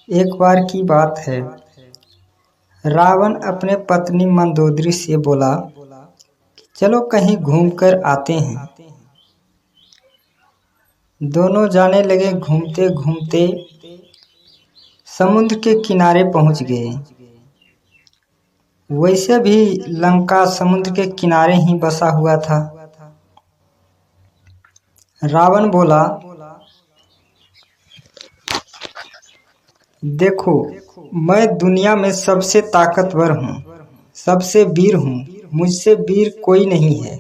एक बार की बात है, रावण अपने पत्नी मंदोदरी से बोला, चलो कहीं घूम कर आते हैं। दोनों जाने लगे। घूमते घूमते समुद्र के किनारे पहुंच गए। वैसे भी लंका समुद्र के किनारे ही बसा हुआ था। रावण बोला, देखो, मैं दुनिया में सबसे ताकतवर हूँ, सबसे वीर हूँ, मुझसे वीर कोई नहीं है।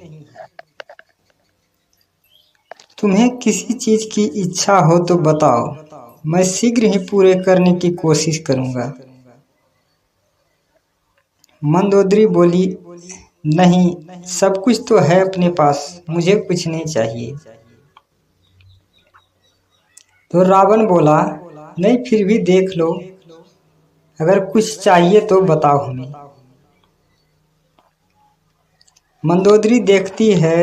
तुम्हें किसी चीज की इच्छा हो तो बताओ, मैं शीघ्र ही पूरे करने की कोशिश करूंगा। मंदोदरी बोली, नहीं, सब कुछ तो है अपने पास, मुझे कुछ नहीं चाहिए। तो रावण बोला, नहीं, फिर भी देख लो, अगर कुछ चाहिए तो बताओ हमें। मंदोदरी देखती है,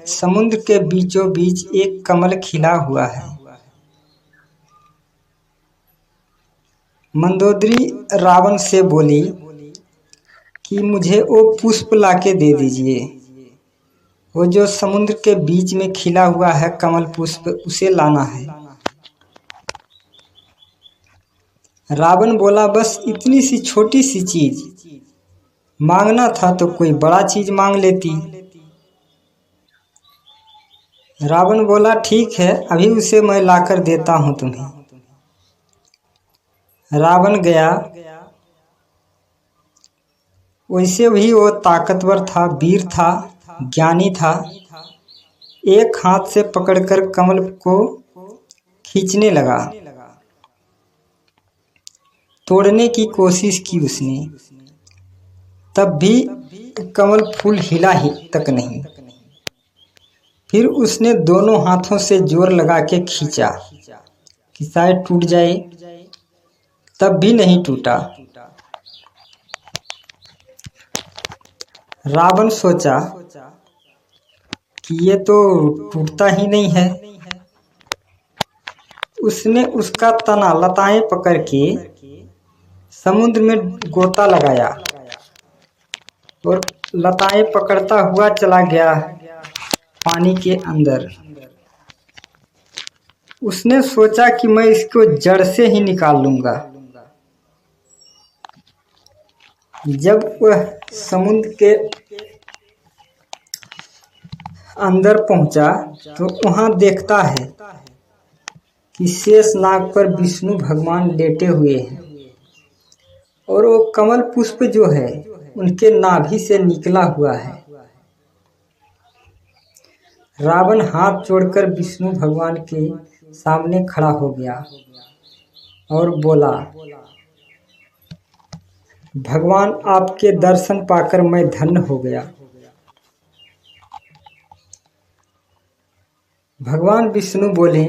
समुद्र के बीचों बीच एक कमल खिला हुआ है। मंदोदरी रावण से बोली कि मुझे वो पुष्प लाके दे दीजिए। वो जो समुद्र के बीच में खिला हुआ है कमल पुष्प, उसे लाना है। रावण बोला, बस इतनी सी छोटी सी चीज मांगना था तो कोई बड़ा चीज मांग लेती। रावण बोला, ठीक है, अभी उसे मैं लाकर देता हूं तुम्हें। रावण गया। वैसे भी वो ताकतवर था, वीर था, ज्ञानी था। एक हाथ से पकड़कर कमल को खींचने लगा। तोड़ने की कोशिश की उसने, तब भी कमल फूल हिला ही तक नहीं। फिर उसने दोनों हाथों से जोर लगा के खींचा कि शायद टूट जाए, तब भी नहीं टूटा। रावण सोचा कि ये तो टूटता ही नहीं है। उसने उसका तना लताएं पकड़ के समुद्र में गोता लगाया और लताएं पकड़ता हुआ चला गया पानी के अंदर। उसने सोचा कि मैं इसको जड़ से ही निकाल लूंगा। जब वह समुद्र के अंदर पहुंचा तो वहां देखता है कि शेष नाग पर विष्णु भगवान लेटे हुए हैं और वो कमल पुष्प जो है उनके नाभि से निकला हुआ है। रावण हाथ जोड़कर विष्णु भगवान के सामने खड़ा हो गया और बोला, भगवान, आपके दर्शन पाकर मैं धन्य हो गया। भगवान विष्णु बोले,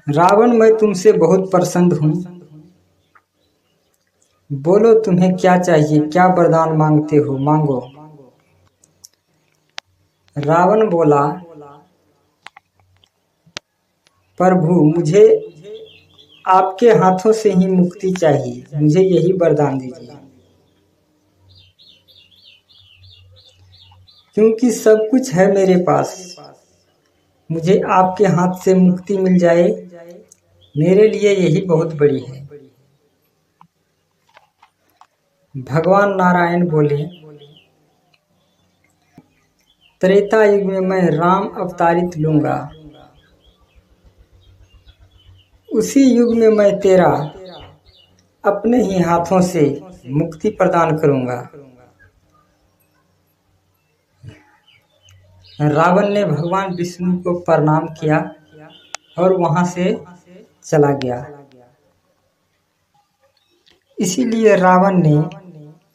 रावण, मैं तुमसे बहुत प्रसन्न हूँ। बोलो, तुम्हें क्या चाहिए, क्या वरदान मांगते हो, मांगो। रावण बोला, प्रभु, मुझे आपके हाथों से ही मुक्ति चाहिए, मुझे यही वरदान दीजिए, क्योंकि सब कुछ है मेरे पास। मुझे आपके हाथ से मुक्ति मिल जाए, मेरे लिए यही बहुत बड़ी है। भगवान नारायण बोले, त्रेता युग में मैं राम अवतारित लूंगा, उसी युग में मैं तेरा अपने ही हाथों से मुक्ति प्रदान करूंगा। रावण ने भगवान विष्णु को प्रणाम किया और वहां से चला गया। इसीलिए रावण ने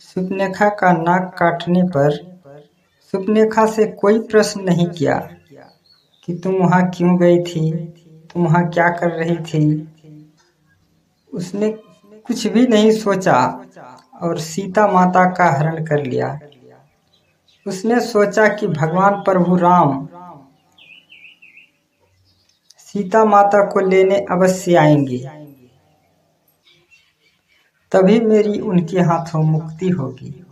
शूर्पणखा का नाक काटने पर शूर्पणखा से कोई प्रश्न नहीं किया कि तुम वहां क्यों गई थी, तुम वहां क्या कर रही थी। उसने कुछ भी नहीं सोचा और सीता माता का हरण कर लिया। उसने सोचा कि भगवान प्रभु राम सीता माता को लेने अवश्य आएंगे, तभी मेरी उनके हाथों मुक्ति होगी।